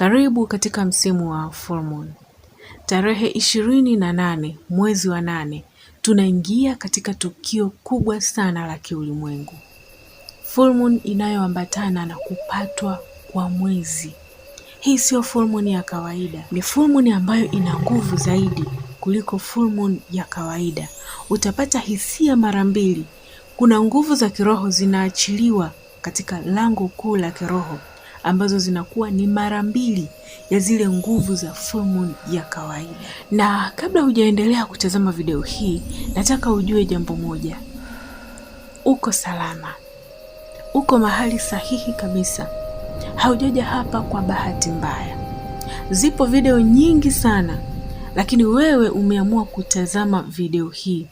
Karibu katika msimu wa full moon. Tarehe 28 mwezi wa 8 tunaingia katika tukio kubwa sana la kiulimwengu. Full moon inayoambatana na kupatwa kwa mwezi. Hii sio full moon ya kawaida. Ni full moon ambayo ina nguvu zaidi kuliko full moon ya kawaida. Utapata hisia mara mbili. Kuna nguvu za kiroho zinaachiliwa katika lango kuu la kiroho, ambazo zinakuwa ni mara mbili ya zile nguvu za full moon ya kawaida. Na kabla hujaendelea kutazama video hii, nataka ujue jambo moja. Uko salama. Uko mahali sahihi kabisa. Haujaja hapa kwa bahati mbaya. Zipo video nyingi sana, lakini wewe umeamua kutazama video hii.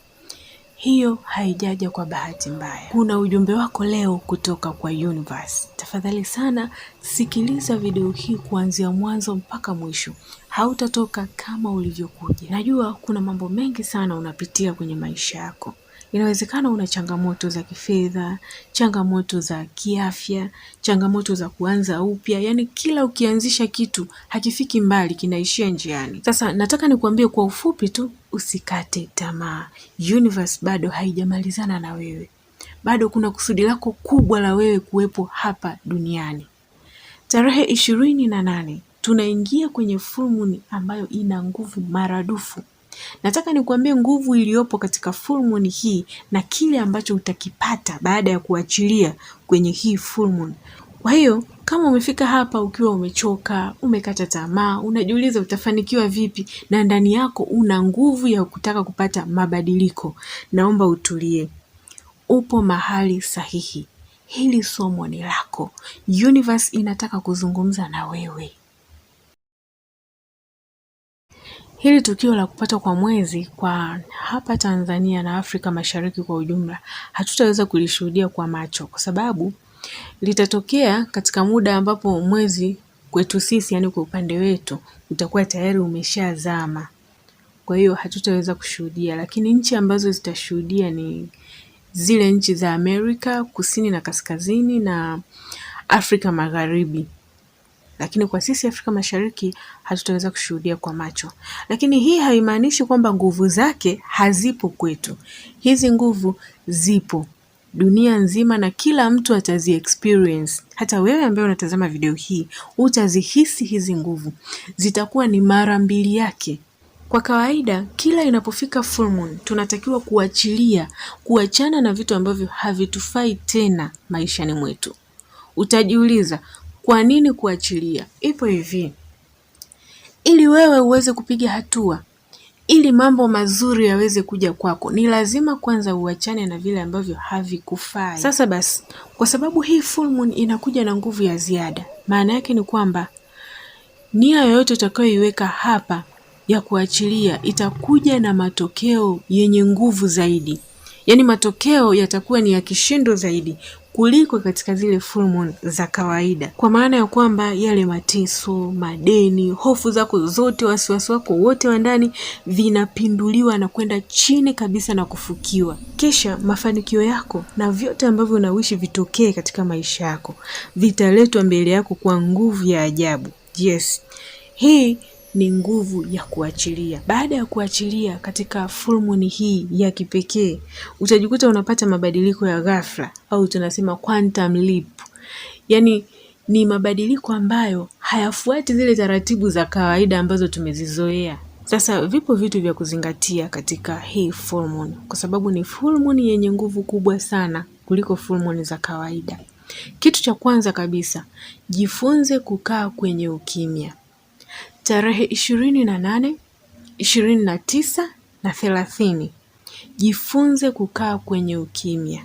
Hiyo haijaja kwa bahati mbaya. Kuna ujumbe wako leo kutoka kwa universe. Tafadhali sana sikiliza video hii kuanzia mwanzo mpaka mwisho. Hautatoka kama ulivyokuja. Najua kuna mambo mengi sana unapitia kwenye maisha yako. Inawezekana una changamoto za kifedha, changamoto za kiafya, changamoto za kuanza upya. Yaani kila ukianzisha kitu hakifiki mbali, kinaishia njiani. Sasa nataka nikuambie kwa ufupi tu, usikate tamaa. Universe bado haijamalizana na wewe. Bado kuna kusudi lako kubwa la wewe kuwepo hapa duniani. Tarehe 28 tunaingia kwenye full moon ambayo ina nguvu maradufu. Nataka nikuambie nguvu iliyopo katika full moon hii na kile ambacho utakipata baada ya kuachilia kwenye hii full moon. Kwa hiyo kama umefika hapa ukiwa umechoka, umekata tamaa, unajiuliza utafanikiwa vipi na ndani yako una nguvu ya kutaka kupata mabadiliko, naomba utulie. Upo mahali sahihi. Hili somo ni lako. Universe inataka kuzungumza na wewe. Hili tukio la kupatwa kwa mwezi kwa hapa Tanzania na Afrika Mashariki kwa ujumla hatutaweza kulishuhudia kwa macho, kwa sababu litatokea katika muda ambapo mwezi kwetu sisi, yani kwa upande wetu, utakuwa tayari umeshazama. Kwa hiyo hatutaweza kushuhudia, lakini nchi ambazo zitashuhudia ni zile nchi za Amerika Kusini na Kaskazini na Afrika Magharibi. Lakini kwa sisi Afrika Mashariki hatutaweza kushuhudia kwa macho. Lakini hii haimaanishi kwamba nguvu zake hazipo kwetu. Hizi nguvu zipo dunia nzima na kila mtu atazi experience. Hata wewe ambaye unatazama video hii utazihisi hizi nguvu. Zitakuwa ni mara mbili yake. Kwa kawaida kila inapofika full moon tunatakiwa kuachana na vitu ambavyo havitufai tena maishani mwetu. Utajiuliza, kwa nini kuachilia? Ipo hivi. Ili wewe uweze kupiga hatua, ili mambo mazuri yaweze kuja kwako, ni lazima kwanza uachane na vile ambavyo havikufai. Sasa basi, kwa sababu hii full moon inakuja na nguvu ya ziada, maana yake ni kwamba nia yoyote utakayoiweka hapa ya kuachilia itakuja na matokeo yenye nguvu zaidi. Yaani matokeo yatakuwa ni ya kishindo zaidi kuliko katika zile full moon za kawaida. Kwa maana ya kwamba yale mateso, madeni, hofu zako zote, wasiwasi wako wote wa ndani vinapinduliwa na kwenda chini kabisa na kufukiwa. Kisha mafanikio yako na vyote ambavyo unawishi vitokee katika maisha yako vitaletwa mbele yako kwa nguvu ya ajabu. Yes. Hii ni nguvu ya kuachilia. Baada ya kuachilia katika full moon hii ya kipekee, utajikuta unapata mabadiliko ya ghafla au tunasema quantum leap. Yaani ni mabadiliko ambayo hayafuati zile taratibu za kawaida ambazo tumezizoea. Sasa vipo vitu vya kuzingatia katika hii full moon, kwa sababu ni full moon yenye nguvu kubwa sana kuliko full moon za kawaida. Kitu cha kwanza kabisa, jifunze kukaa kwenye ukimya. Tarehe 28, 29 na 30. Jifunze kukaa kwenye ukimya.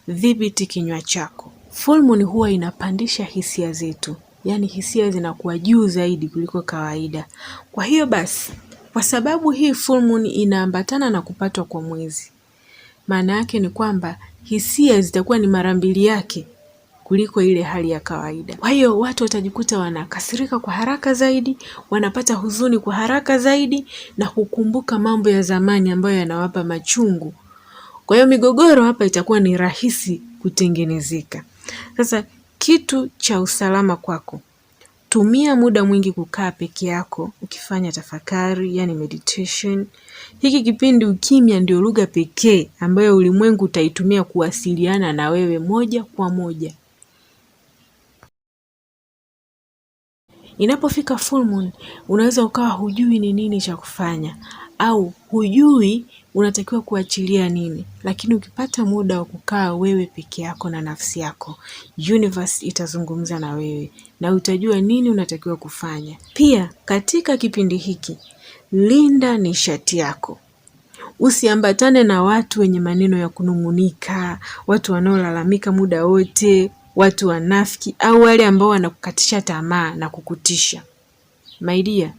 Dhibiti kinywa chako. Full moon huwa inapandisha hisia zetu. Yaani hisia zinakuwa juu zaidi kuliko kawaida. Kwa hiyo basi, kwa sababu hii full moon inaambatana na kupatwa kwa mwezi, maana yake ni kwamba hisia zitakuwa ni mara mbili yake kuliko ile hali ya kawaida. Kwa hiyo watu watajikuta wanakasirika kwa haraka zaidi, wanapata huzuni kwa haraka zaidi na kukumbuka mambo ya zamani ambayo yanawapa machungu. Kwa hiyo migogoro hapa itakuwa ni rahisi kutengenezeka. Sasa kitu cha usalama kwako, Tumia muda mwingi kukaa peke yako ukifanya tafakari, yani meditation. Hiki kipindi ukimya ndio lugha pekee ambayo ulimwengu utaitumia kuwasiliana na wewe moja kwa moja. Inapofika full moon, unaweza ukawa hujui ni nini cha kufanya au hujui unatakiwa kuachilia nini, lakini ukipata muda wa kukaa wewe peke yako na nafsi yako, universe itazungumza na wewe na utajua nini unatakiwa kufanya. Pia katika kipindi hiki, linda nishati yako. Usiambatane na watu wenye maneno ya kunung'unika, watu wanaolalamika muda wote, watu wanafiki au wale ambao wanakukatisha tamaa na kukutisha. My dear,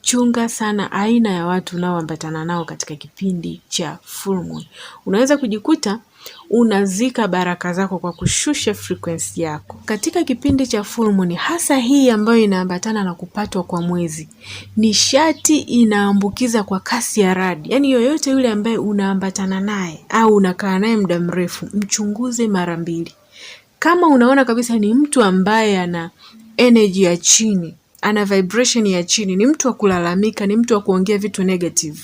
chunga sana aina ya watu unaoambatana nao katika kipindi cha full moon. Unaweza kujikuta unazika baraka zako kwa kushusha frequency yako. Katika kipindi cha full moon, hasa hii ambayo inaambatana na kupatwa kwa mwezi, nishati inaambukiza kwa kasi ya radi. Yaani yoyote yule ambaye unaambatana naye au unakaa naye muda mrefu, mchunguze mara mbili. Kama unaona kabisa ni mtu ambaye ana energy ya chini, ana vibration ya chini, ni mtu wa kulalamika, ni mtu wa kuongea vitu negative,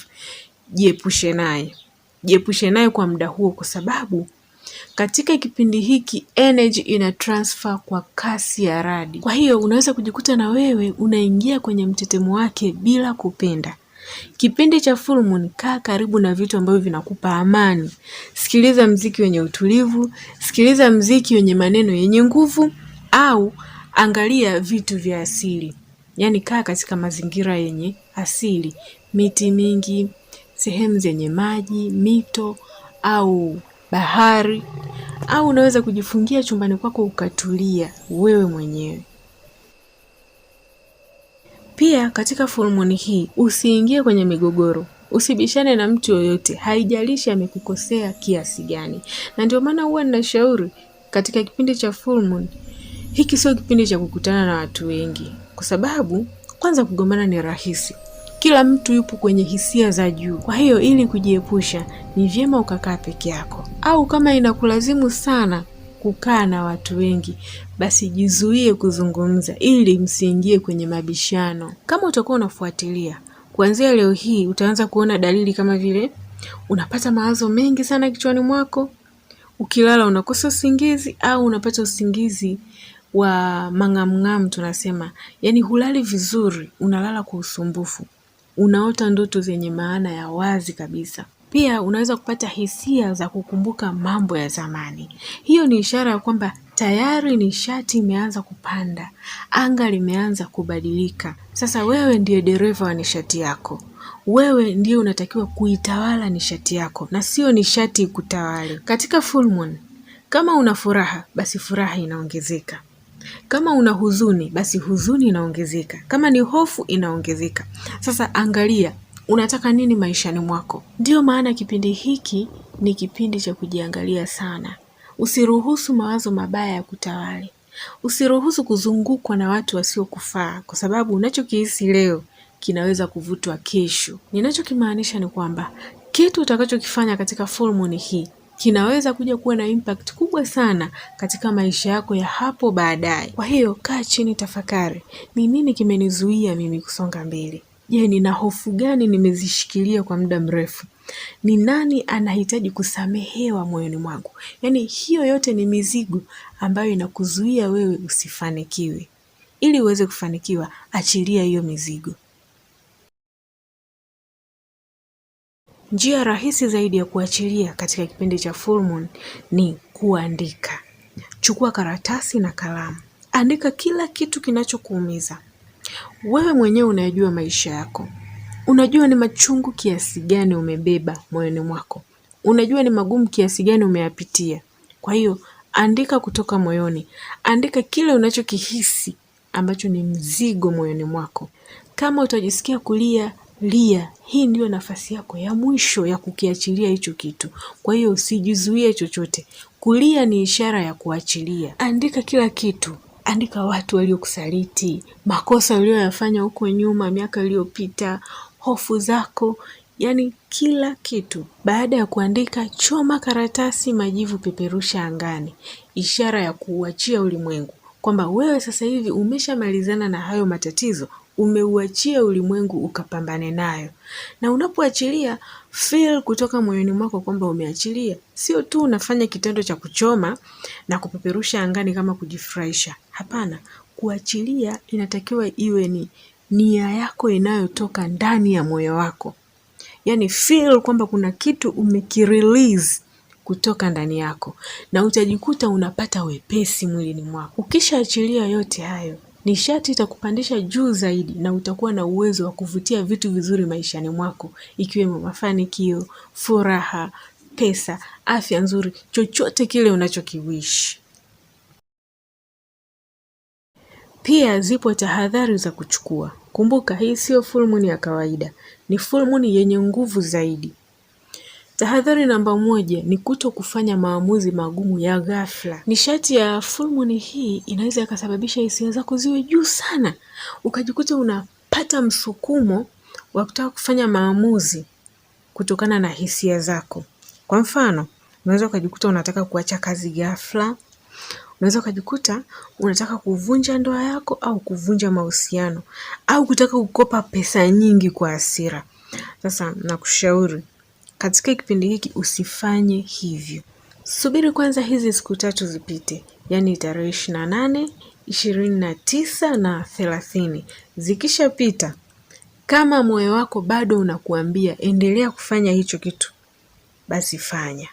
jiepushe naye. Jiepushe naye kwa muda huo, kwa sababu katika kipindi hiki energy ina transfer kwa kasi ya radi. Kwa hiyo unaweza kujikuta na wewe unaingia kwenye mtetemo wake bila kupenda. Kipindi cha full moon, kaa karibu na vitu ambavyo vinakupa amani. Sikiliza mziki wenye utulivu, sikiliza mziki wenye maneno yenye nguvu, au angalia vitu vya asili. Yaani kaa katika mazingira yenye asili, miti mingi, sehemu zenye maji, mito au bahari, au unaweza kujifungia chumbani kwako ukatulia wewe mwenyewe. Pia katika full moon hii usiingie kwenye migogoro, usibishane na mtu yoyote, haijalishi amekukosea kiasi gani. Na ndio maana huwa ninashauri katika kipindi cha full moon hiki sio kipindi cha kukutana na watu wengi, kwa sababu kwanza kugombana ni rahisi. Kila mtu yupo kwenye hisia za juu. Kwa hiyo ili kujiepusha, ni vyema ukakaa peke yako, au kama inakulazimu sana kukaa na watu wengi, basi jizuie kuzungumza ili msiingie kwenye mabishano. Kama utakuwa unafuatilia, kuanzia leo hii utaanza kuona dalili kama vile unapata mawazo mengi sana kichwani mwako, ukilala unakosa usingizi au unapata usingizi wa mang'amng'amu tunasema, yaani hulali vizuri, unalala kwa usumbufu, unaota ndoto zenye maana ya wazi kabisa. Pia unaweza kupata hisia za kukumbuka mambo ya zamani. Hiyo ni ishara ya kwamba tayari nishati imeanza kupanda, anga limeanza kubadilika. Sasa wewe ndiye dereva wa nishati yako. Wewe ndiye unatakiwa kuitawala nishati yako na sio nishati ikutawale. Katika full moon, kama una furaha, basi furaha inaongezeka. Kama una huzuni, basi huzuni inaongezeka. Kama ni hofu, inaongezeka. Sasa angalia, unataka nini maishani mwako? Ndio maana kipindi hiki ni kipindi cha kujiangalia sana. Usiruhusu mawazo mabaya ya kutawale. Usiruhusu kuzungukwa na watu wasiokufaa, kwa sababu unachokihisi leo kinaweza kuvutwa kesho. Ninachokimaanisha ni kwamba kitu utakachokifanya katika full moon hii kinaweza kuja kuwa na impact kubwa sana katika maisha yako ya hapo baadaye. Kwa hiyo kaa chini, tafakari, ni nini kimenizuia mimi kusonga mbele? Je, nina hofu gani nimezishikilia kwa muda mrefu? Ni nani anahitaji kusamehewa moyoni mwangu? Yaani hiyo yote ni mizigo ambayo inakuzuia wewe usifanikiwe. Ili uweze kufanikiwa, achilia hiyo mizigo. Njia rahisi zaidi ya kuachilia katika kipindi cha full moon ni kuandika. Chukua karatasi na kalamu. Andika kila kitu kinachokuumiza. Wewe mwenyewe unayajua maisha yako. Unajua ni machungu kiasi gani umebeba moyoni mwako. Unajua ni magumu kiasi gani umeyapitia. Kwa hiyo andika kutoka moyoni. Andika kile unachokihisi ambacho ni mzigo moyoni mwako. Kama utajisikia kulia, lia. Hii ndio nafasi yako ya mwisho ya kukiachilia hicho kitu. Kwa hiyo usijizuie chochote. Kulia ni ishara ya kuachilia. Andika kila kitu. Andika watu waliokusaliti, makosa uliyoyafanya huko nyuma, miaka iliyopita, hofu zako, yani kila kitu. Baada ya kuandika, choma karatasi, majivu peperusha angani. Ishara ya kuuachia ulimwengu kwamba wewe sasa hivi umeshamalizana na hayo matatizo, umeuachia ulimwengu ukapambane nayo. Na unapoachilia, feel kutoka moyoni mwako kwamba umeachilia. Sio tu unafanya kitendo cha kuchoma na kupeperusha angani kama kujifurahisha. Hapana, kuachilia inatakiwa iwe ni nia yako inayotoka ndani ya moyo wako. Yaani feel kwamba kuna kitu umekirelease kutoka ndani yako, na utajikuta unapata wepesi mwilini mwako. Ukishaachilia yote hayo, nishati itakupandisha juu zaidi na utakuwa na uwezo wa kuvutia vitu vizuri maishani mwako, ikiwemo mafanikio, furaha, pesa, afya nzuri, chochote kile unachokiwishi. Pia zipo tahadhari za kuchukua. Kumbuka, hii sio full moon ya kawaida, ni full moon yenye nguvu zaidi. Tahadhari namba 1 ni kuto kufanya maamuzi magumu ya ghafla. Nishati ya full moon hii inaweza ikasababisha hisia zako ziwe juu sana, ukajikuta unapata msukumo wa kutaka kufanya maamuzi kutokana na hisia zako. Kwa mfano, unaweza ukajikuta unataka kuacha kazi ghafla, unaweza ukajikuta unataka kuvunja ndoa yako au kuvunja mahusiano, au kutaka kukopa pesa nyingi kwa hasira. Sasa nakushauri katika kipindi hiki usifanye hivyo. Subiri kwanza hizi siku 3 zipite, yaani tarehe 28, 29 na 30. Zikishapita, kama moyo wako bado unakuambia endelea kufanya hicho kitu, basi fanya.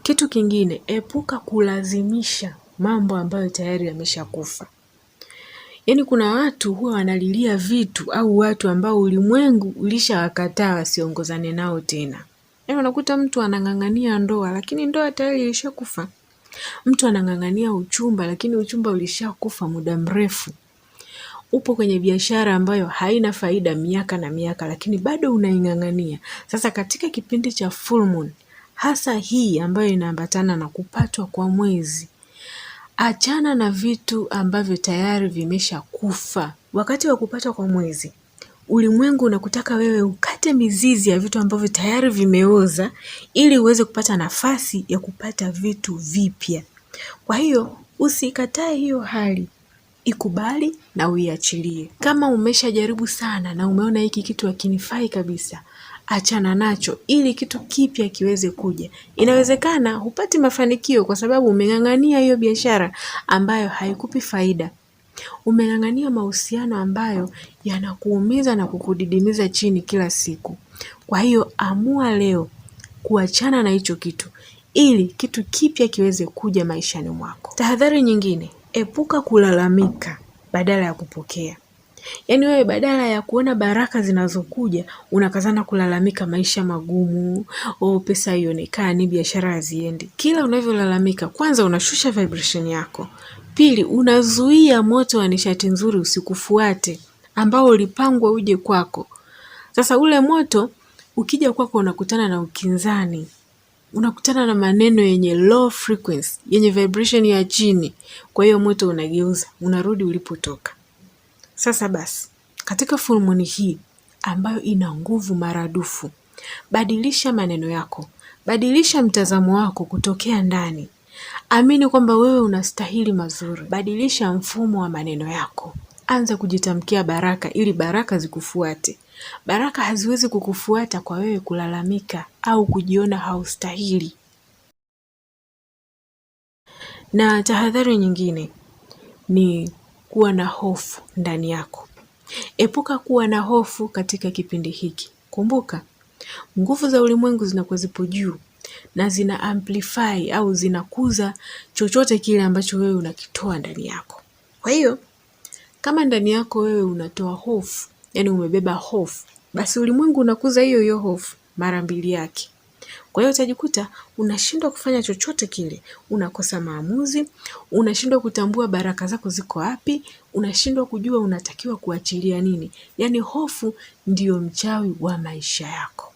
Kitu kingine, epuka kulazimisha mambo ambayo tayari yameshakufa. Yaani kuna watu huwa wanalilia vitu au watu ambao ulimwengu ulishawakataa wasiongozane nao tena. Yaani unakuta mtu anang'ang'ania ndoa lakini ndoa tayari ilishakufa. Mtu anang'ang'ania uchumba lakini uchumba ulishakufa muda mrefu. Upo kwenye biashara ambayo haina faida miaka na miaka lakini bado unaing'ang'ania. Sasa katika kipindi cha full moon, hasa hii ambayo inaambatana na kupatwa kwa mwezi, achana na vitu ambavyo tayari vimesha kufa. Wakati wa kupatwa kwa mwezi, ulimwengu unakutaka wewe ukate mizizi ya vitu ambavyo tayari vimeoza ili uweze kupata nafasi ya kupata vitu vipya. Kwa hiyo usikatae hiyo hali, ikubali na uiachilie. Kama umeshajaribu sana na umeona hiki kitu hakinifai kabisa, achana nacho ili kitu kipya kiweze kuja. Inawezekana hupati mafanikio kwa sababu umeng'ang'ania hiyo biashara ambayo haikupi faida. Umeng'ang'ania mahusiano ambayo yanakuumiza na kukudidimiza chini kila siku. Kwa hiyo amua leo kuachana na hicho kitu ili kitu kipya kiweze kuja maishani mwako. Tahadhari nyingine, epuka kulalamika badala ya kupokea. Yaani wewe badala ya kuona baraka zinazokuja unakazana kulalamika maisha magumu, pesa haionekani, biashara haziendi. Kila unavyolalamika, kwanza unashusha vibration yako. Pili, unazuia moto wa nishati nzuri usikufuate ambao ulipangwa uje kwako. Sasa ule moto ukija kwako unakutana na ukinzani. Unakutana na maneno yenye low frequency, yenye vibration ya chini. Kwa hiyo moto unageuza, unarudi ulipotoka. Sasa basi, katika full moon hii ambayo ina nguvu maradufu, badilisha maneno yako, badilisha mtazamo wako kutokea ndani. Amini kwamba wewe unastahili mazuri. Badilisha mfumo wa maneno yako. Anza kujitamkia baraka ili baraka zikufuate. Baraka haziwezi kukufuata kwa wewe kulalamika au kujiona haustahili. Na tahadhari nyingine ni kuwa na hofu ndani yako. Epuka kuwa na hofu katika kipindi hiki. Kumbuka, nguvu za ulimwengu zinakuwa zipo juu na zina amplify au zinakuza chochote kile ambacho wewe unakitoa ndani yako. Kwa hiyo, kama ndani yako wewe unatoa hofu, yani umebeba hofu, basi ulimwengu unakuza hiyo hofu mara 2 yake. Kwa hiyo utajikuta unashindwa kufanya chochote kile, unakosa maamuzi, unashindwa kutambua baraka zako ziko wapi, unashindwa kujua unatakiwa kuachilia nini. Yaani hofu ndiyo mchawi wa maisha yako.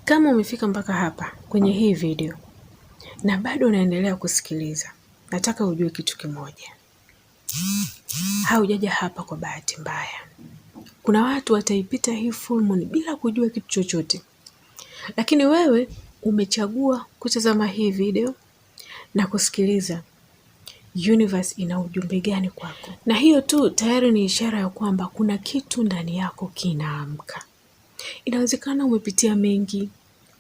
Kama umefika mpaka hapa kwenye hii video na bado unaendelea kusikiliza, nataka ujue kitu kimoja. Haujaja hapa kwa bahati mbaya. Kuna watu wataipita hii full moon bila kujua kitu chochote. Lakini wewe umechagua kutazama hii video na kusikiliza universe ina ujumbe gani kwako. Na hiyo tu tayari ni ishara ya kwamba kuna kitu ndani yako kinaamka. Inawezekana umepitia mengi,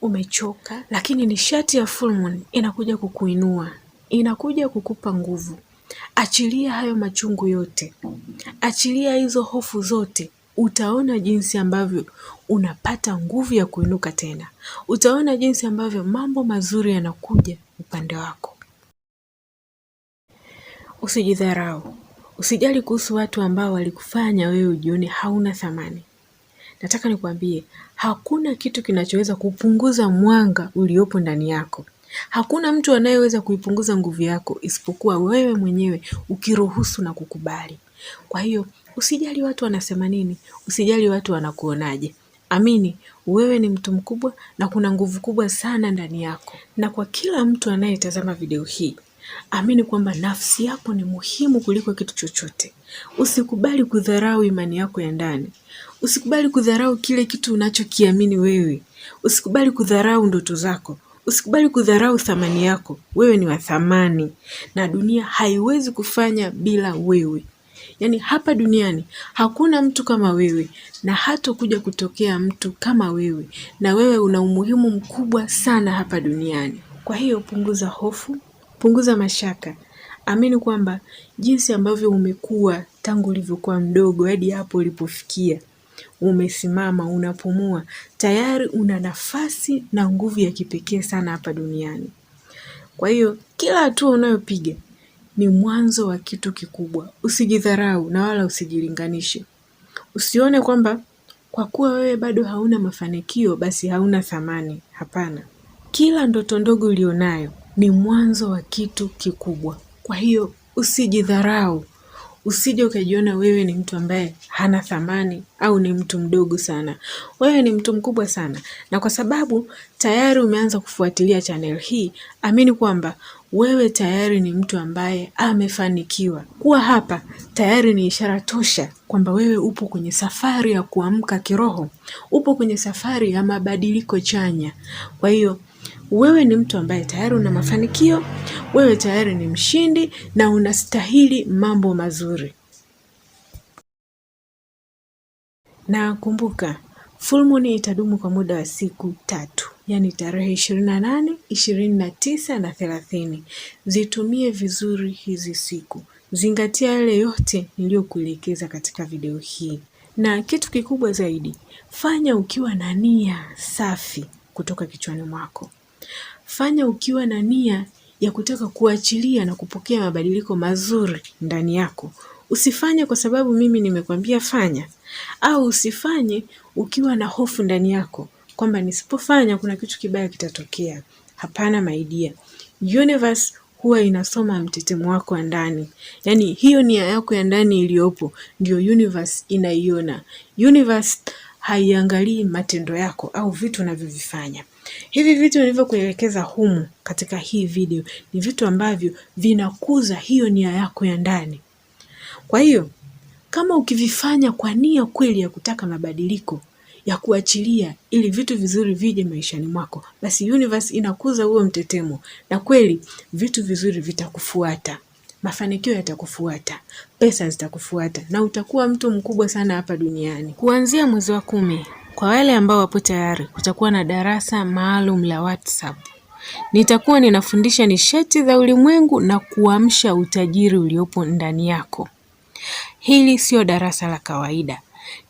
umechoka, lakini nishati ya full moon inakuja kukuinua, inakuja kukupa nguvu. Achilia hayo machungu yote, achilia hizo hofu zote. Utaona jinsi ambavyo unapata nguvu ya kuinuka tena. Utaona jinsi ambavyo mambo mazuri yanakuja upande wako. Usijidharau. Usijali kuhusu watu ambao walikufanya wewe ujione hauna thamani. Nataka nikwambie, hakuna kitu kinachoweza kupunguza mwanga uliopo ndani yako. Hakuna mtu anayeweza kuipunguza nguvu yako isipokuwa wewe mwenyewe ukiruhusu na kukubali. Kwa hiyo, usijali watu wanasema nini, usijali watu wanakuonaje. Amini, wewe ni mtu mkubwa na kuna nguvu kubwa sana ndani yako. Na kwa kila mtu anayetazama video hii, amini kwamba nafsi yako ni muhimu kuliko kitu chochote. Usikubali kudharau imani yako ya ndani. Usikubali kudharau kile kitu unachokiamini wewe. Usikubali kudharau ndoto zako. Usikubali kudharau thamani yako. Wewe ni wa thamani na dunia haiwezi kufanya bila wewe. Yaani hapa duniani hakuna mtu kama wewe na hatakuja kutokea mtu kama wewe, na wewe una umuhimu mkubwa sana hapa duniani. Kwa hiyo punguza hofu, punguza mashaka. Amini kwamba jinsi ambavyo umekuwa tangu ulivyokuwa mdogo hadi hapo ulipofikia, umesimama, unapumua, tayari una nafasi na nguvu ya kipekee sana hapa duniani. Kwa hiyo kila hatua unayopiga ni mwanzo wa kitu kikubwa. Usijidharau na wala usijilinganishe. Usione kwamba kwa kuwa wewe bado hauna mafanikio basi hauna thamani. Hapana. Kila ndoto ndogo ulionayo ni mwanzo wa kitu kikubwa. Kwa hiyo usijidharau. Usije ukajiona wewe ni mtu ambaye hana thamani au ni mtu mdogo sana. Wewe ni mtu mkubwa sana. Na kwa sababu tayari umeanza kufuatilia channel hii, amini kwamba wewe tayari ni mtu ambaye amefanikiwa. Kuwa hapa tayari ni ishara tosha kwamba wewe upo kwenye safari ya kuamka kiroho. Upo kwenye safari ya mabadiliko chanya. Kwa hiyo wewe ni mtu ambaye tayari una mafanikio, wewe tayari ni mshindi na unastahili mambo mazuri. Na kumbuka, full moon itadumu kwa muda wa siku 3, yani tarehe 28, 29 na 30. Zitumie vizuri hizi siku. Zingatia yale yote niliyokuelekeza katika video hii. Na kitu kikubwa zaidi, fanya ukiwa na nia safi kutoka kichwani mwako. Fanya ukiwa na nia ya kutaka kuachilia na kupokea mabadiliko mazuri ndani yako. Usifanye kwa sababu mimi nimekwambia fanya, au usifanye ukiwa na hofu ndani yako kwamba nisipofanya kuna kitu kibaya kitatokea. Hapana my dear. Universe huwa inasoma mtetemo wako ndani. Yaani hiyo nia yako ya ndani iliyopo ndio universe inaiona. Universe haiangalii matendo yako au vitu unavyovifanya. Hivi vitu nilivyokuelekeza humu katika hii video ni vitu ambavyo vinakuza hiyo nia yako ya ndani. Kwa hiyo kama ukivifanya kwa nia kweli ya kutaka mabadiliko, ya kuachilia ili vitu vizuri vije maishani mwako, basi universe inakuza huo mtetemo na kweli vitu vizuri vitakufuata. Mafanikio yatakufuata, pesa zitakufuata na utakuwa mtu mkubwa sana hapa duniani. Kuanzia mwezi wa 10, kwa wale ambao wapo tayari, kutakuwa na darasa maalum la WhatsApp. Nitakuwa ninafundisha nishati za ulimwengu na kuamsha utajiri uliopo ndani yako. Hili sio darasa la kawaida,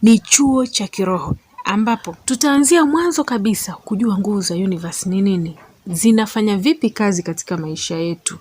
ni chuo cha kiroho ambapo tutaanzia mwanzo kabisa kujua nguvu za universe ni nini, zinafanya vipi kazi katika maisha yetu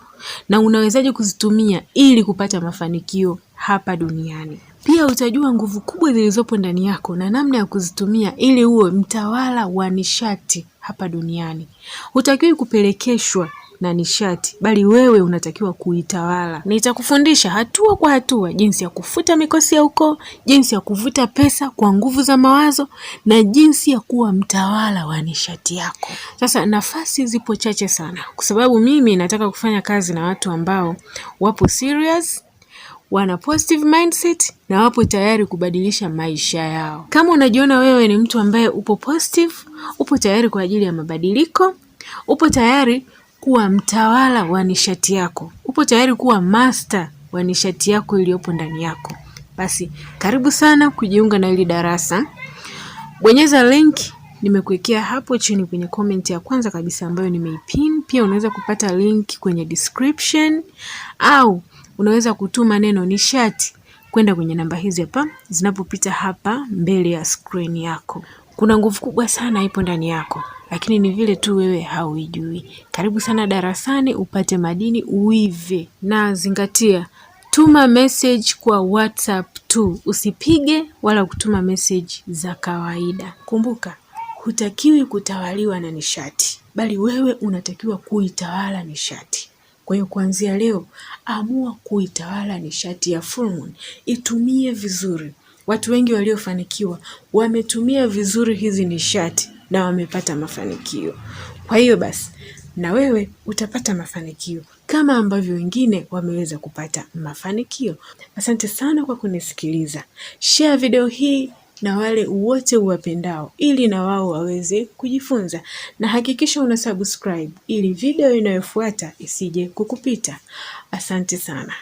na unawezaje kuzitumia ili kupata mafanikio hapa duniani. Pia utajua nguvu kubwa zilizopo ndani yako na namna ya kuzitumia ili uwe mtawala wa nishati hapa duniani. Hutakiwi kupelekeshwa na nishati, bali wewe unatakiwa kuitawala. Nitakufundisha hatua kwa hatua jinsi ya kufuta mikosi ya ukoo, jinsi ya kuvuta pesa kwa nguvu za mawazo na jinsi ya kuwa mtawala wa nishati yako. Sasa nafasi zipo chache sana kwa sababu mimi nataka kufanya kazi na watu ambao wapo serious, wana positive mindset na wapo tayari kubadilisha maisha yao. Kama unajiona wewe ni mtu ambaye upo positive, upo tayari kwa ajili ya mabadiliko, upo tayari kuwa mtawala wa nishati yako, upo tayari kuwa master wa nishati yako iliyopo ndani yako, basi karibu sana kujiunga na hili darasa. Bonyeza link nimekuwekea hapo chini kwenye comment ya kwanza kabisa ambayo nimeipin. Pia unaweza kupata link kwenye description, au unaweza kutuma neno nishati kwenda kwenye namba hizi hapa zinapopita hapa mbele ya screen yako. Kuna nguvu kubwa sana ipo ndani yako, lakini ni vile tu wewe hauijui. Karibu sana darasani upate madini uive. Na zingatia, tuma message kwa WhatsApp tu, usipige wala kutuma message za kawaida. Kumbuka, hutakiwi kutawaliwa na nishati, bali wewe unatakiwa kuitawala nishati. Kwa hiyo kuanzia leo, amua kuitawala nishati ya full moon. Itumie vizuri. Watu wengi waliofanikiwa wametumia vizuri hizi nishati na wamepata mafanikio. Kwa hiyo basi, na wewe utapata mafanikio kama ambavyo wengine wameweza kupata mafanikio. Asante sana kwa kunisikiliza. Share video hii na wale wote uwapendao ili na wao waweze kujifunza, na hakikisha una subscribe ili video inayofuata isije kukupita. Asante sana.